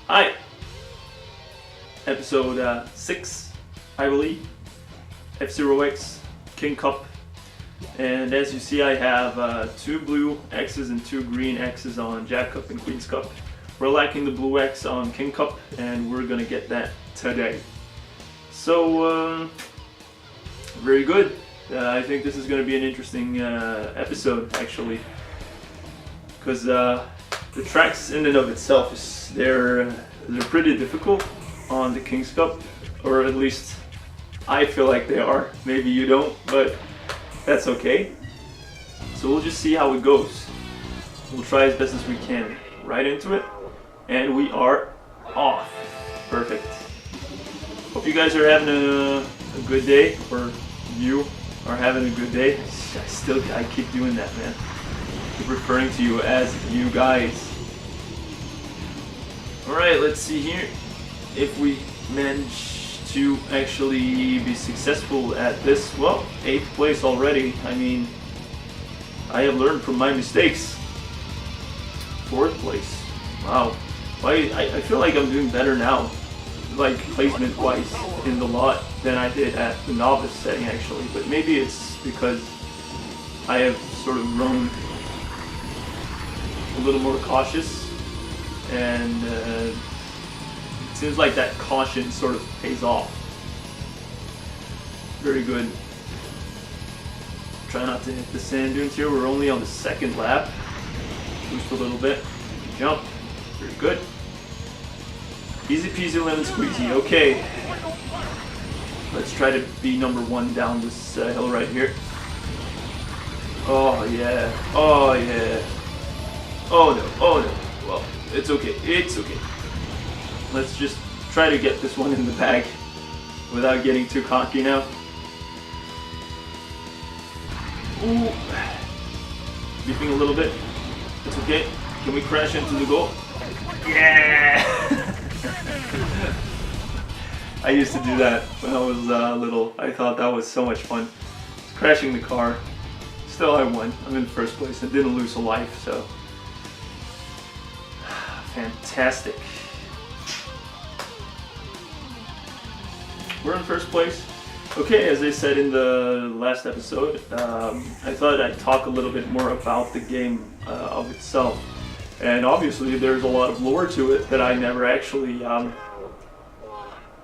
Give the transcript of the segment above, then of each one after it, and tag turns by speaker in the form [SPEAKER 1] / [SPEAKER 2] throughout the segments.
[SPEAKER 1] Hi! Episode 6, I believe. F-Zero X, King Cup. And as you see, I have 2 blue X's and 2 green X's on Jack Cup and Queen's Cup. We're lacking the blue X on King Cup, and we're gonna get that today. So, very good. I think this is gonna be an interesting episode, actually. Because the tracks in and of itself, they're pretty difficult on the King's Cup, or at least I feel like they are. Maybe you don't, but that's okay. So we'll just see how it goes. We'll try as best as we can. Right into it, and we are off. Perfect. Hope you guys are having a good day, or you are having a good day. I keep doing that, man. I keep referring to you as you guys. Alright, let's see here if we manage to actually be successful at this. Well, 8th place already. I mean, I have learned from my mistakes. 4th place. Wow. I feel like I'm doing better now, like placement wise, in the lot than I did at the novice setting actually. But maybe it's because I have sort of grown a little more cautious, and it seems like that caution sort of pays off. Very good. Try not to hit the sand dunes here. We're only on the 2nd lap. Boost a little bit. Jump. Very good. Easy peasy lemon squeezy. Okay. Let's try to be number 1 down this hill right here. Oh yeah. Oh yeah. Oh no. Oh no. Well, it's okay. It's okay. Let's just try to get this one in the bag without getting too cocky now. Ooh. Beeping a little bit. It's okay. Can we crash into the goal? Yeah! I used to do that when I was little. I thought that was so much fun. Crashing the car. Still, I won. I'm in 1st place. I didn't lose a life, so. Fantastic. We're in 1st place. Okay, as I said in the last episode, I thought I'd talk a little bit more about the game of itself. And obviously there's a lot of lore to it that I never actually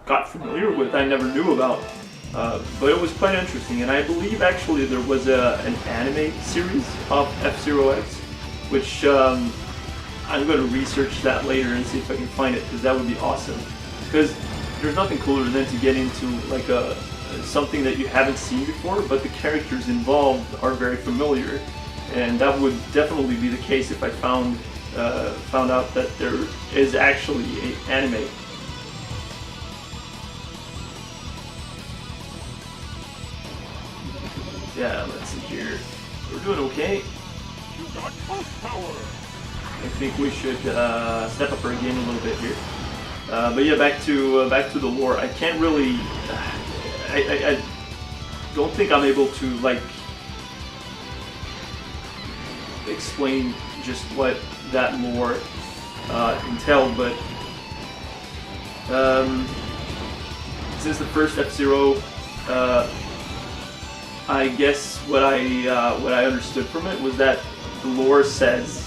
[SPEAKER 1] got familiar with, I never knew about. But it was quite interesting, and I believe actually there was an anime series of F-Zero X, which I'm going to research that later and see if I can find it, because that would be awesome. Because there's nothing cooler than to get into like something that you haven't seen before, but the characters involved are very familiar, and that would definitely be the case if I found out that there is actually an anime. Yeah, let's see here. We're doing okay. I think we should step up our game a little bit here. But yeah, back to the lore. I can't really. I don't think I'm able to like explain just what that lore entailed, but since the first F-Zero, I guess what I understood from it was that the lore says,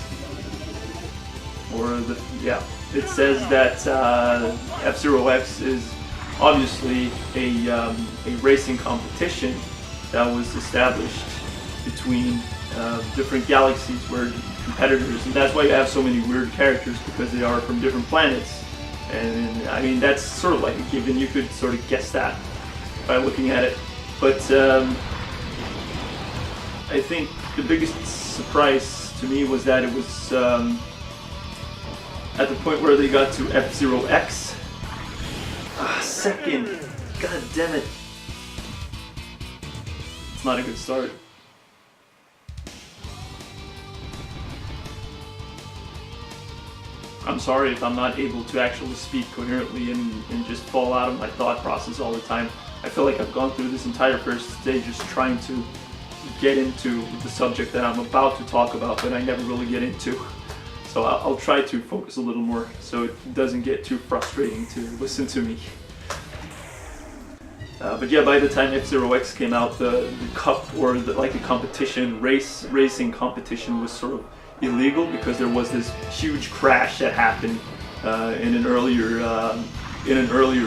[SPEAKER 1] it says that F-Zero X is obviously a racing competition that was established between different galaxies where competitors, and that's why you have so many weird characters, because they are from different planets. And I mean, that's sort of like a given. You could sort of guess that by looking at it. But I think the biggest surprise to me was that it was at the point where they got to F-Zero X. 2nd. God damn it. It's not a good start. I'm sorry if I'm not able to actually speak coherently and just fall out of my thought process all the time. I feel like I've gone through this entire first stage just trying to get into the subject that I'm about to talk about, but I never really get into. So I'll try to focus a little more so it doesn't get too frustrating to listen to me. But yeah, by the time F-Zero X came out, the cup, or like the competition, racing competition, was sort of illegal because there was this huge crash that happened in an earlier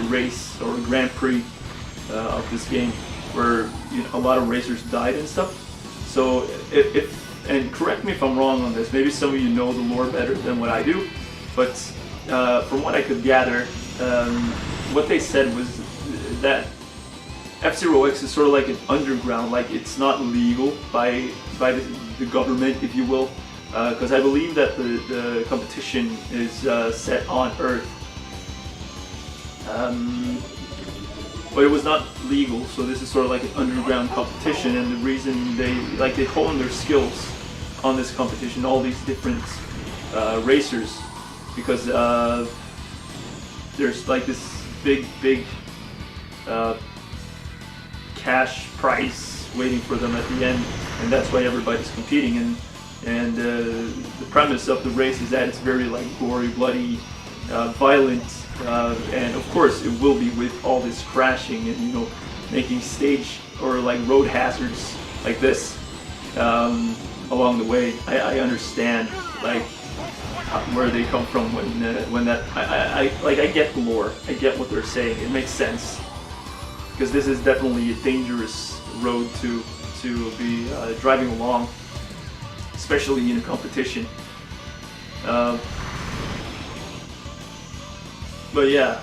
[SPEAKER 1] race or Grand Prix of this game, where a lot of racers died and stuff. So and correct me if I'm wrong on this, maybe some of you know the lore better than what I do, but from what I could gather, what they said was that F-Zero X is sort of like an underground, like it's not legal by the government, if you will, because I believe that the competition is set on Earth, but it was not legal. So this is sort of like an underground competition, and the reason they hone their skills on this competition, all these different racers, because there's like this big cash prize waiting for them at the end, and that's why everybody's competing. And the premise of the race is that it's very like gory, bloody, violent, and of course it will be with all this crashing and making stage or like road hazards like this along the way. I understand like where they come from when that I get the lore. I get what they're saying. It makes sense, because this is definitely a dangerous road to be driving along, especially in a competition. But yeah,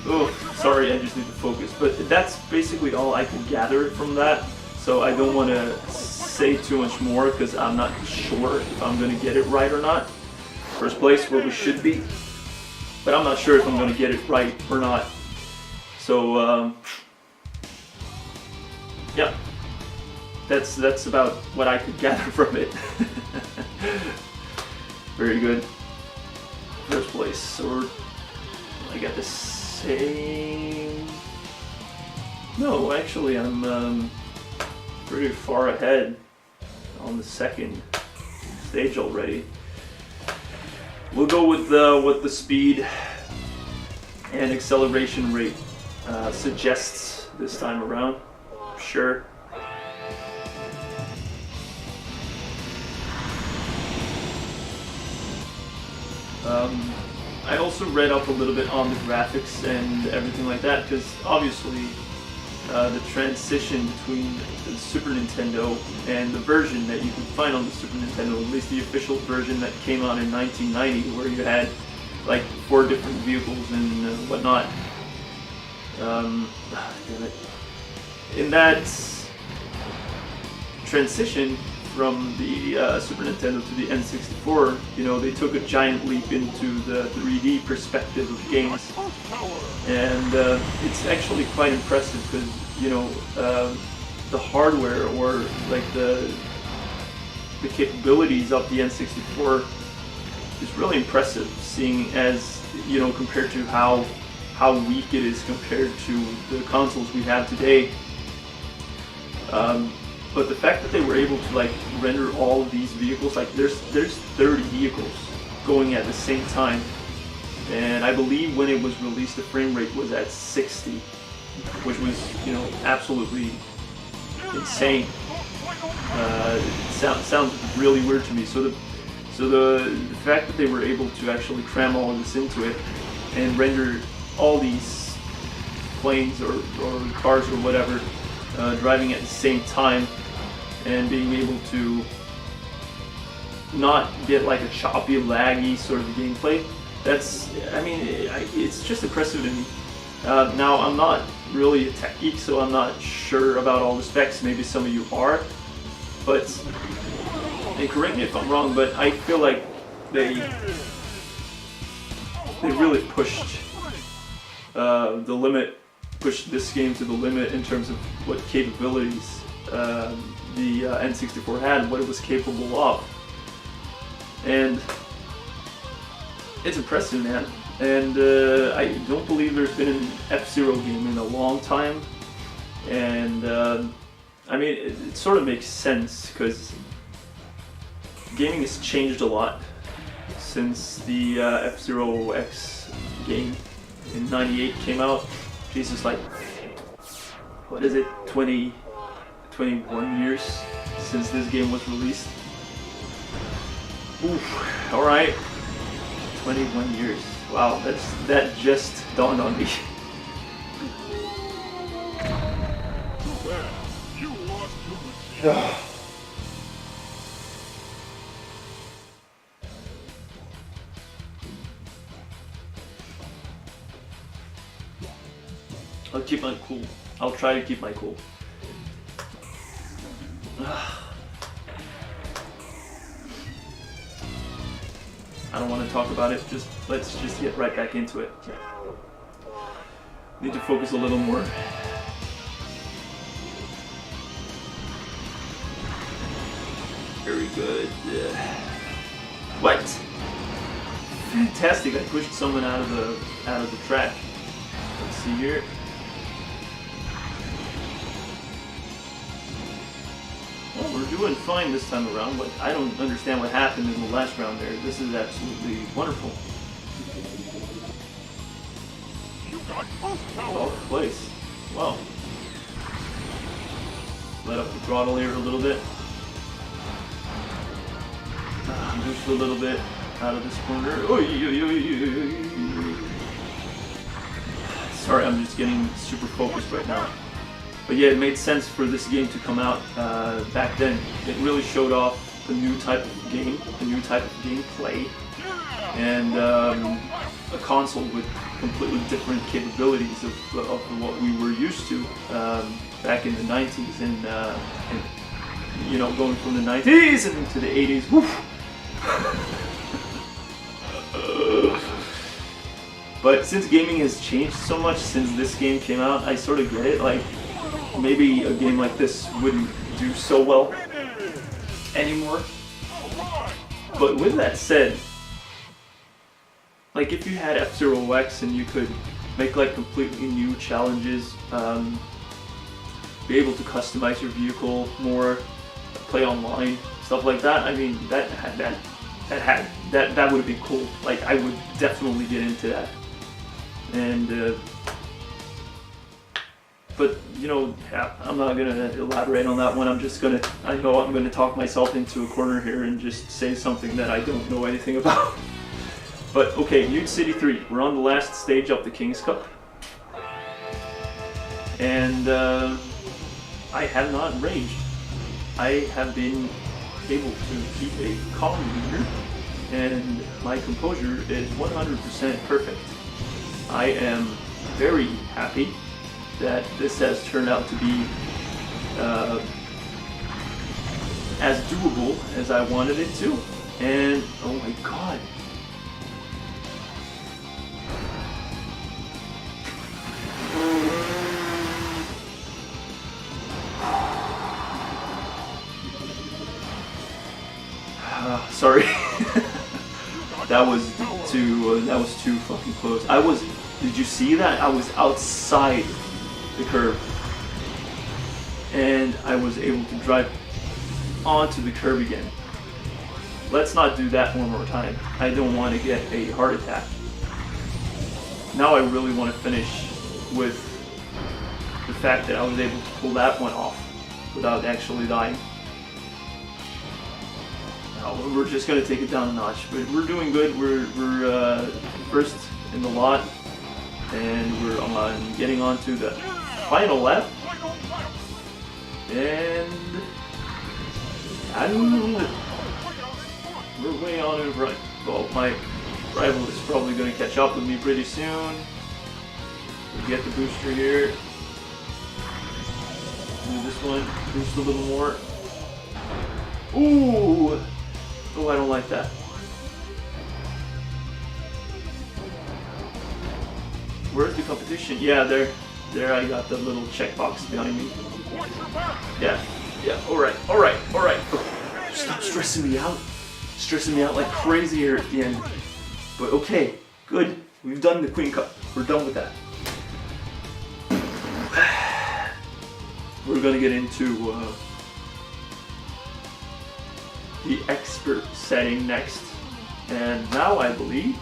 [SPEAKER 1] oh, sorry, I just need to focus. But that's basically all I could gather from that. So I don't want to say too much more because I'm not sure if I'm going to get it right or not. First place where we should be, but I'm not sure if I'm going to get it right or not. So yeah, that's about what I could gather from it. Very good. First place, or I got the same. No, actually, I'm pretty far ahead on the second stage already. We'll go with what the speed and acceleration rate suggests this time around. Sure. I also read up a little bit on the graphics and everything like that, because obviously the transition between the Super Nintendo and the version that you can find on the Super Nintendo, at least the official version that came out in 1990, where you had like 4 different vehicles and whatnot. Damn it. In that transition from the Super Nintendo to the N64, they took a giant leap into the 3D perspective of games, and it's actually quite impressive because the hardware, or like the capabilities of the N64 is really impressive, seeing as compared to how weak it is compared to the consoles we have today. But the fact that they were able to like render all of these vehicles, like there's 30 vehicles going at the same time, and I believe when it was released the frame rate was at 60, which was absolutely insane. It sounds really weird to me. So the fact that they were able to actually cram all of this into it and render all these planes or cars or whatever driving at the same time, and being able to not get like a choppy, laggy sort of gameplay, it's just impressive to me. Now, I'm not really a tech geek, so I'm not sure about all the specs. Maybe some of you are, but, and correct me if I'm wrong, but I feel like they really pushed the limit, pushed this game to the limit in terms of what capabilities the N64 had, what it was capable of, and it's impressive, man. And I don't believe there's been an F-Zero game in a long time, and I mean, it sort of makes sense because gaming has changed a lot since the F-Zero X game in '98 came out. Jesus, like, what is it, 21 years since this game was released? Oof, alright, 21 years. Wow, that just dawned on me. I'll keep my cool. I'll try to keep my cool. I don't want to talk about it. Let's just get right back into it. Need to focus a little more. Very good. What? Fantastic! I pushed someone out of the track. Let's see here. Well, we're doing fine this time around, but I don't understand what happened in the last round there. This is absolutely wonderful. Oh, place. Wow. Let up the throttle here a little bit. Boost a little bit out of this corner. Sorry, I'm just getting super focused right now. But yeah, it made sense for this game to come out back then. It really showed off a new type of game, a new type of gameplay, and a console with completely different capabilities of what we were used to back in the 90s, and you know, going from the 90s and into the 80s. Woof. But since gaming has changed so much since this game came out, I sort of get it. Like, maybe a game like this wouldn't do so well anymore. But with that said, like, if you had F-Zero X and you could make like completely new challenges, be able to customize your vehicle more, play online, stuff like that, I mean, that would have been cool. Like, I would definitely get into that. And but you know, I'm not gonna elaborate on that one. I know I'm gonna talk myself into a corner here and just say something that I don't know anything about. But okay, Mute City 3. We're on the last stage of the King's Cup, and I have not raged. I have been able to keep a calm demeanor, and my composure is 100% perfect. I am very happy that this has turned out to be as doable as I wanted it to. And oh my god. Sorry. That was too fucking close. Did you see that? I was outside the curb, and I was able to drive onto the curb again. Let's not do that one more time. I don't want to get a heart attack. Now I really want to finish with the fact that I was able to pull that one off without actually dying. Now, we're just going to take it down a notch, but we're doing good. We're first in the lot, and we're getting on to the final lap, and we're way on in front. Well, my rival is probably going to catch up with me pretty soon. We get the booster here. Do this one, boost a little more. Ooh! Oh, I don't like that. Where's the competition? Yeah, there I got the little checkbox behind me. Yeah, alright. Stop stressing me out. Stressing me out like crazy here at the end. But okay, good. We've done the Queen Cup. We're done with that. we're gonna get into the expert setting next. And now I believe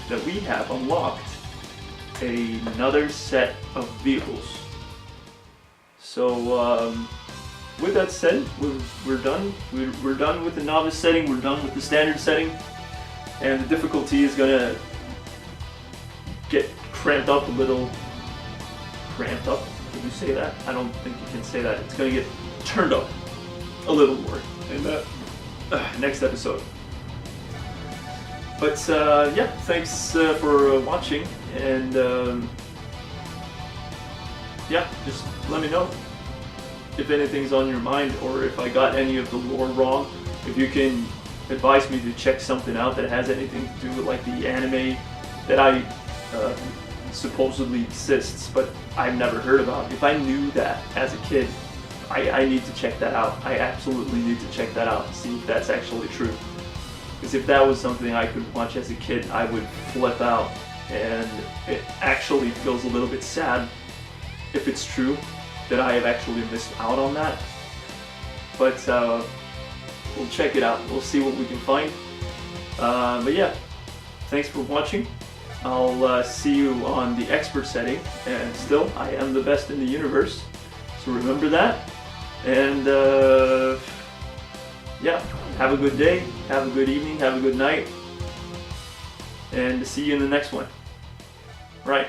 [SPEAKER 1] that we have unlocked another set of vehicles. So with that said, we're done. We're done with the novice setting. We're done with the standard setting, and the difficulty is gonna get cramped up a little. Cramped up? Can you say that? I don't think you can say that. It's gonna get turned up a little more in the next episode. But yeah, thanks for watching, and yeah, just let me know if anything's on your mind, or if I got any of the lore wrong. If you can advise me to check something out that has anything to do with like the anime that I supposedly exists, but I've never heard about. If I knew that as a kid, I need to check that out. I absolutely need to check that out and see if that's actually true. Because if that was something I could watch as a kid, I would flip out. And it actually feels a little bit sad if it's true that I have actually missed out on that. But we'll check it out. We'll see what we can find. But yeah, thanks for watching. I'll see you on the expert setting. And still, I am the best in the universe. So remember that. And yeah, have a good day, have a good evening, have a good night. And see you in the next one. Right.